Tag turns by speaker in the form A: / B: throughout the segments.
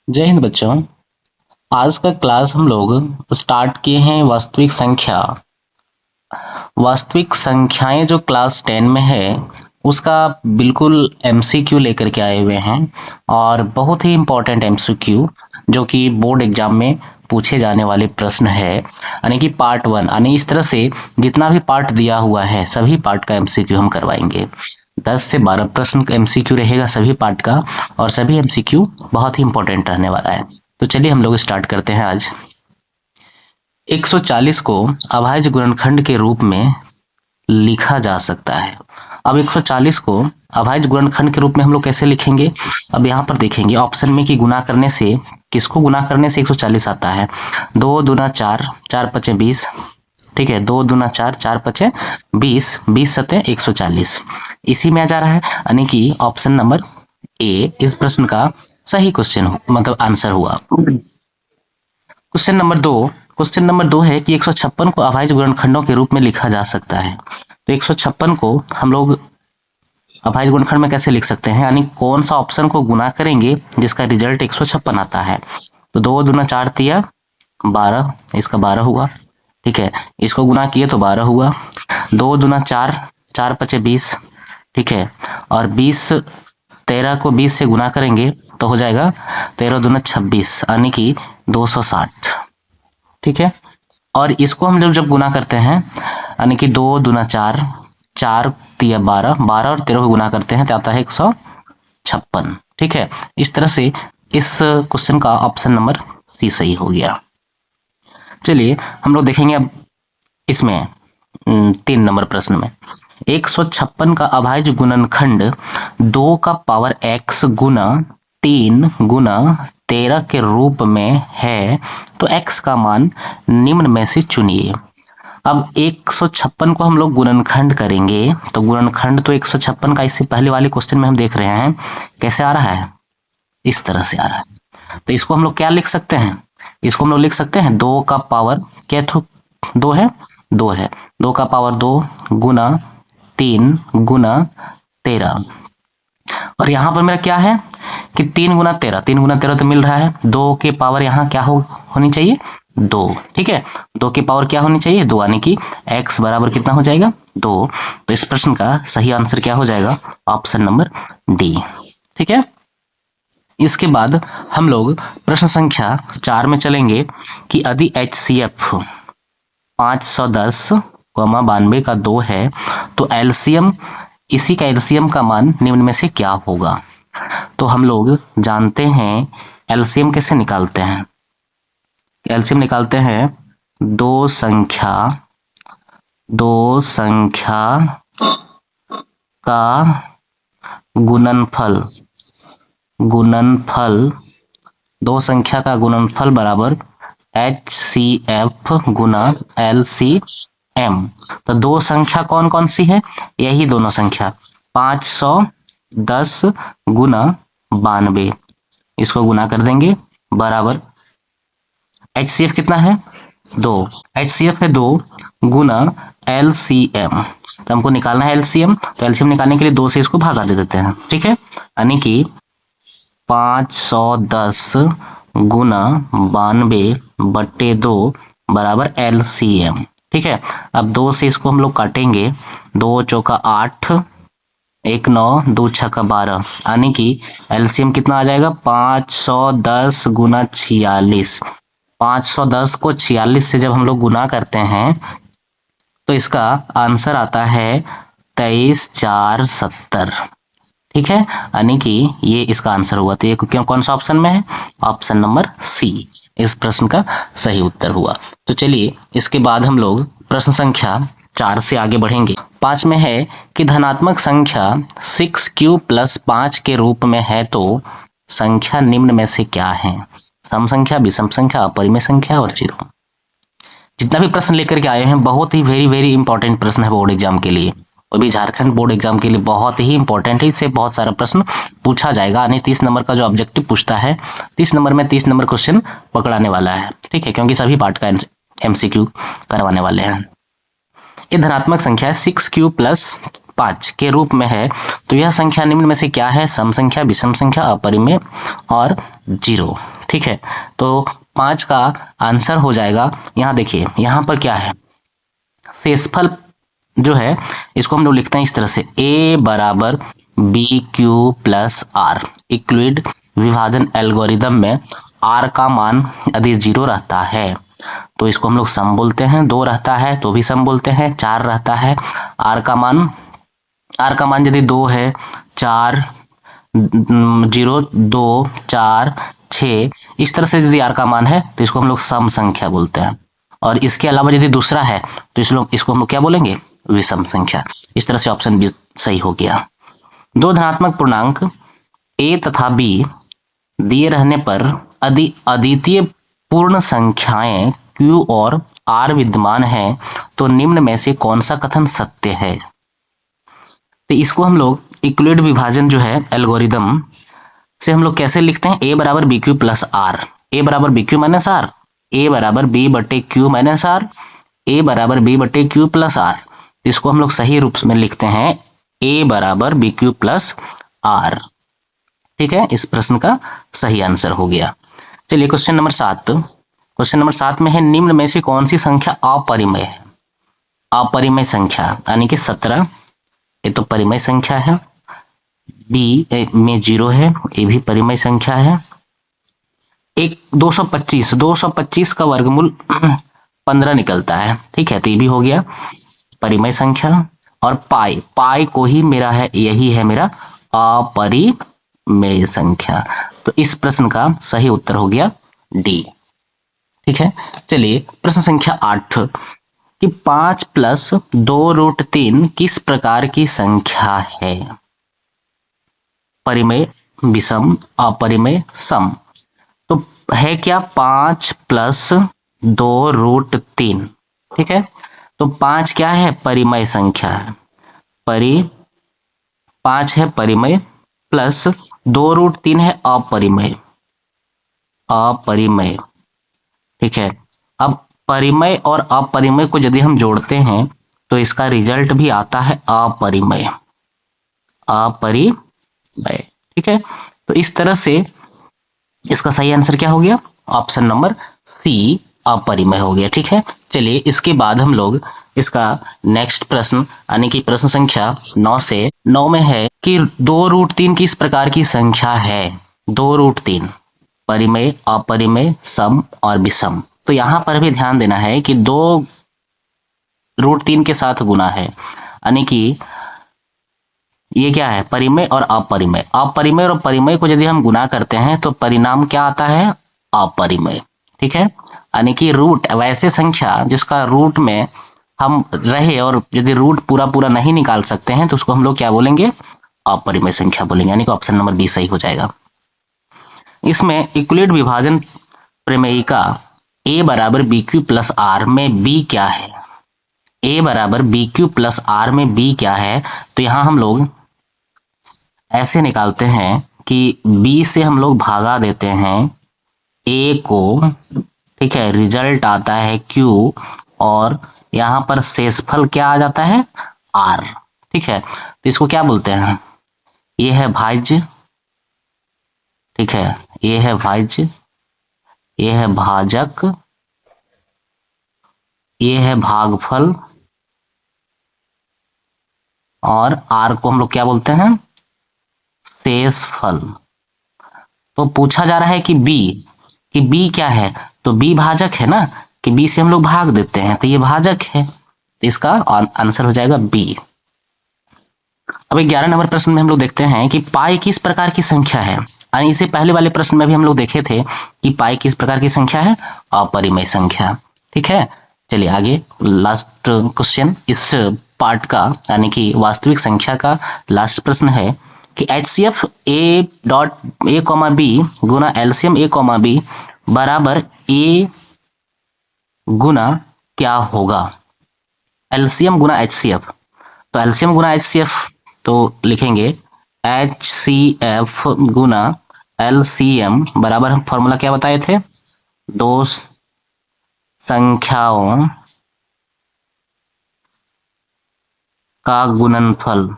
A: जय हिंद बच्चों। आज का क्लास हम लोग स्टार्ट किए हैं वास्तविक संख्या। वास्तविक संख्याएं जो क्लास 10 में है उसका बिल्कुल एमसीक्यू लेकर के आए हुए हैं और बहुत ही इंपॉर्टेंट एमसीक्यू जो कि बोर्ड एग्जाम में पूछे जाने वाले प्रश्न है, यानी कि पार्ट 1। यानी इस तरह से जितना भी पार्ट दिया हुआ है सभी पार्ट का एमसीक्यू हम करवाएंगे। 10 से 12 प्रश्न एमसीक्यू रहेगा सभी पार्ट का और सभी एमसीक्यू बहुत ही इंपॉर्टेंट रहने वाला है। तो चलिए हम लोग स्टार्ट करते हैं। आज 140 को अभाज्य गुणनखंड के रूप में लिखा जा सकता है। अब 140 को अभाज्य गुणनखंड के रूप में हम लोग कैसे लिखेंगे? अब यहाँ पर देखेंगे ऑप्शन में कि गुना करने से, किसको गुना करने से 140 आता है? 2 दूना 4, 4 पचे 20, ठीक है। 2 दूना 4, 4 पचे 20, 20 सते 140, इसी में आ जा रहा है, यानी कि ऑप्शन नंबर ए इस प्रश्न का सही क्वेश्चन मतलब आंसर हुआ। क्वेश्चन नंबर 2 है कि 156 को अभाज्य गुणनखंडों के रूप में लिखा जा सकता है। तो 156 को हम लोग अभाज्य गुणनखंड में कैसे लिख सकते हैं, यानी कौन सा ऑप्शन को गुना करेंगे जिसका रिजल्ट 156 आता है? तो 2 दूना 4 तिया 12, इसका 12 हुआ, ठीक है। इसको गुना किए तो 12 हुआ। 2 दूना 4, 4 पचे 20, ठीक है। और 20 13 को 20 से गुना करेंगे तो हो जाएगा 13 दूना 26, यानी कि 260, ठीक है। और इसको हम लोग जब गुना करते हैं, यानी कि 2 दूना 4, 4 तिया 12, 12 और 13 को गुना करते हैं तो आता है 156, ठीक है। इस तरह से इस क्वेश्चन का ऑप्शन नंबर सी सही हो गया। चलिए हम लोग देखेंगे अब इसमें 3 नंबर प्रश्न में 156 का अभाज्य गुणनखंड 2 का पावर x गुना 3 गुना 13 के रूप में है, तो x का मान निम्न में से चुनिए। अब 156 को हम लोग गुणनखंड करेंगे तो गुणनखंड तो 156 का इससे पहले वाले क्वेश्चन में हम देख रहे हैं कैसे आ रहा है, इस तरह से आ रहा है। तो इसको हम लोग क्या लिख सकते हैं? इसको हम लोग लिख सकते हैं 2 का पावर क्या 2 है, 2 है, 2 का पावर 2 गुना 3 गुना 13, और यहां पर मेरा क्या है कि 3 गुना 13, 3 गुना 13 तो मिल रहा है। 2 के पावर यहाँ क्या होनी चाहिए 2, ठीक है। 2 की पावर क्या होनी चाहिए 2, यानी कि x बराबर कितना हो जाएगा 2। तो इस प्रश्न का सही आंसर क्या हो जाएगा? ऑप्शन नंबर डी, ठीक है। इसके बाद हम लोग प्रश्न संख्या 4 में चलेंगे कि यदि HCF 510, 92 का 2 है तो एलसीएम, इसी का एलसीएम का मान निम्न में से क्या होगा? तो हम लोग जानते हैं एलसीएम कैसे निकालते हैं। एलसीएम निकालते हैं दो संख्या का गुणनफल, दो संख्या का गुणनफल बराबर HCF गुना LCM। तो दो संख्या कौन कौन सी है? यही दोनों संख्या 510 गुना 92, इसको गुना कर देंगे बराबर HCF कितना है 2, HCF है 2 गुना LCM। तो हमको निकालना है LCM, तो LCM निकालने के लिए 2 से इसको भागा दे देते हैं, ठीक है। यानी कि 510 गुना 92 बट्टे 2 बराबर LCM, ठीक है। अब 2 से इसको हम लोग काटेंगे, 2 चौका 8, 1 9, 2 छक्का 12, यानी कि LCM कितना आ जाएगा 510 गुना 46। 510 को 46 से जब हम लोग गुना करते हैं तो इसका आंसर आता है 23470, ठीक है। यानी कि ये इसका आंसर हुआ। तो ये क्यों कौन सा ऑप्शन में है? ऑप्शन नंबर सी इस प्रश्न का सही उत्तर हुआ। तो चलिए इसके बाद हम लोग प्रश्न संख्या 4 से आगे बढ़ेंगे। 5 में है कि धनात्मक संख्या 6q + 5 के रूप में है तो संख्या निम्न में से क्या है? सम संख्या, विषम संख्या, अपरिमेय संख्या और जीरो। जितना भी प्रश्न लेकर के आए हैं बहुत ही वेरी इंपॉर्टेंट प्रश्न है बोर्ड एग्जाम के लिए, और भी झारखंड बोर्ड एग्जाम के लिए बहुत ही इंपॉर्टेंट है। इससे बहुत सारा प्रश्न पूछा जाएगा, यानी 30 नंबर का जो ऑब्जेक्टिव पूछता है 30 नंबर में 30 नंबर क्वेश्चन पकड़ाने वाला है, ठीक है, क्योंकि सभी पार्ट का MCQ करवाने वाले हैं। ये धनात्मक संख्या 6q + 5 के रूप में है तो यह संख्या निम्न में से क्या है? सम संख्या, विषम संख्या, अपरिमेय और जीरो, ठीक है, तो 5 का आंसर हो जाएगा। यहाँ देखिए, यहाँ पर क्या है, शेषफल जो है इसको हम लोग लिखते हैं इस तरह से, a बराबर B Q plus R. Euclid विभाजन एल्गोरिदम में r का मान यदि 0 रहता है तो इसको हम लोग सम बोलते हैं, 2 रहता है तो भी सम बोलते हैं, 4 रहता है r का मान यदि 2 है, 4 0 2 4 6, इस तरह से यदि r का मान है तो इसको हम लोग सम संख्या बोलते हैं। और इसके अलावा यदि दूसरा है तो इसको हम लोग क्या बोलेंगे, विषम संख्या। इस तरह से ऑप्शन बी सही हो गया। दो धनात्मक पूर्णांक a तथा b दिए रहने पर अद्वितीय पूर्ण संख्याएं q और r विद्यमान है तो निम्न में से कौन सा कथन सत्य है। तो इसको हम लोग यूक्लिड विभाजन जो है एल्गोरिदम से हम लोग कैसे लिखते हैं, a बराबर B Q plus R, a बराबर B Q minus R, a बराबर b बटे क्यू माइनस आर, a बराबर b बटे क्यू प्लस आर। इसको हम लोग सही रूप में लिखते हैं a बराबर बी क्यू प्लस आर। ठीक है, इस प्रश्न का सही आंसर हो गया। चलिए क्वेश्चन नंबर 7। क्वेश्चन नंबर 7 में है, निम्न में से कौन सी संख्या अपरिमेय है। अपरिमेय संख्या यानी कि 17, ये तो परिमेय संख्या है, b में 0 है, ये भी परिमेय संख्या है। एक 225 का वर्गमूल 15 निकलता है, ठीक है, तो ये भी हो गया परिमेय संख्या। और पाई को ही मेरा है, यही है मेरा अपरिमेय संख्या। तो इस प्रश्न का सही उत्तर हो गया डी। ठीक है, चलिए प्रश्न संख्या 8 कि 5 प्लस 2√3 किस प्रकार की संख्या है। परिमेय, विषम, अपरिमेय, सम। तो है क्या, 5 प्लस 2√3। ठीक है, तो 5 क्या है, परिमेय संख्या है, 5 है परिमेय, प्लस 2√3 है अपरिमेय। ठीक है, अब परिमेय और अपरिमेय को यदि हम जोड़ते हैं तो इसका रिजल्ट भी आता है अपरिमेय। ठीक है, तो इस तरह से इसका सही आंसर क्या हो गया, ऑप्शन नंबर सी अपरिमेय हो गया। ठीक है, चलिए इसके बाद हम लोग इसका नेक्स्ट प्रश्न यानी कि प्रश्न संख्या 9 से 9 में है कि 2√3 किस प्रकार की संख्या है। 2√3 परिमेय, अपरिमेय, सम और विषम। तो यहां पर भी ध्यान देना है कि 2√3 के साथ गुना है, यानी कि ये क्या है, परिमेय और अपरिमेय। अपरिमेय और परिमेय को यदि हम गुना करते हैं तो परिणाम क्या आता है, अपरिमेय। ठीक है, यानी कि रूट, वैसे संख्या जिसका रूट में हम रहे और यदि रूट पूरा पूरा नहीं निकाल सकते हैं तो उसको हम लोग क्या बोलेंगे, अपरिमेय संख्या बोलेंगे, यानी कि ऑप्शन नंबर बी सही हो जाएगा। इसमें यूक्लिड विभाजन प्रमेयिका a बराबर बी क्यू प्लस आर में b क्या है। a बराबर बी क्यू प्लस आर में b क्या है, तो यहां हम लोग ऐसे निकालते हैं कि b से हम लोग भागा देते हैं a को, ठीक है, रिजल्ट आता है q और यहां पर शेषफल क्या आ जाता है, r। ठीक है, तो इसको क्या बोलते हैं, ये है भाज्य, ठीक है, ये है भाज्य, ये है भाजक, ये है भागफल और r को हम लोग क्या बोलते हैं, शेषफल। तो पूछा जा रहा है कि b क्या है, तो b भाजक है ना, कि b से हम लोग भाग देते हैं तो ये भाजक है, तो इसका आंसर हो जाएगा b। अब 11 नंबर प्रश्न में हम लोग देखते हैं कि पाई किस प्रकार की संख्या है। यानी इससे पहले वाले प्रश्न में भी हम लोग देखे थे कि पाई किस प्रकार की संख्या है, अपरिमेय संख्या। ठीक है, चलिए आगे लास्ट क्वेश्चन इस पार्ट का, यानी कि वास्तविक संख्या का लास्ट प्रश्न है कि HCF a.a, b Guna LCM a, b बराबर a गुना क्या होगा। LCM गुना HCF, तो LCM गुना HCF तो लिखेंगे HCF गुना LCM बराबर, हम फॉर्मूला क्या बताए थे, दो संख्याओं का गुणनफल।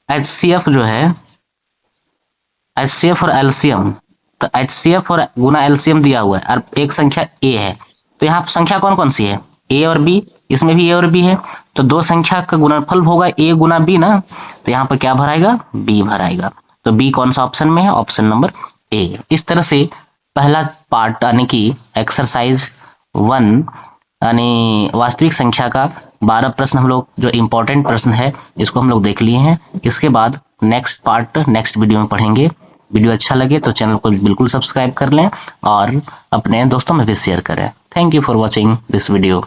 A: HCF जो है HCF और एलसीएम, तो HCF और गुना एलसीएम दिया हुआ है और एक संख्या A है, तो यहाँ संख्या कौन कौन सी है, A और B, इसमें भी A और B है, तो दो संख्या का गुणनफल होगा A गुना B ना, तो यहाँ पर क्या भराएगा, B भराएगा। तो B कौन सा ऑप्शन में है, ऑप्शन नंबर A। इस तरह से पहला पार्ट यानी कि एक्सरसाइज 1 यानी वास्तविक संख्या का 12 प्रश्न हम लोग, जो इंपॉर्टेंट प्रश्न है इसको हम लोग देख लिए हैं। इसके बाद नेक्स्ट पार्ट नेक्स्ट वीडियो में पढ़ेंगे। वीडियो अच्छा लगे तो चैनल को बिल्कुल सब्सक्राइब कर लें और अपने दोस्तों में भी शेयर करें। Thank you for watching this video.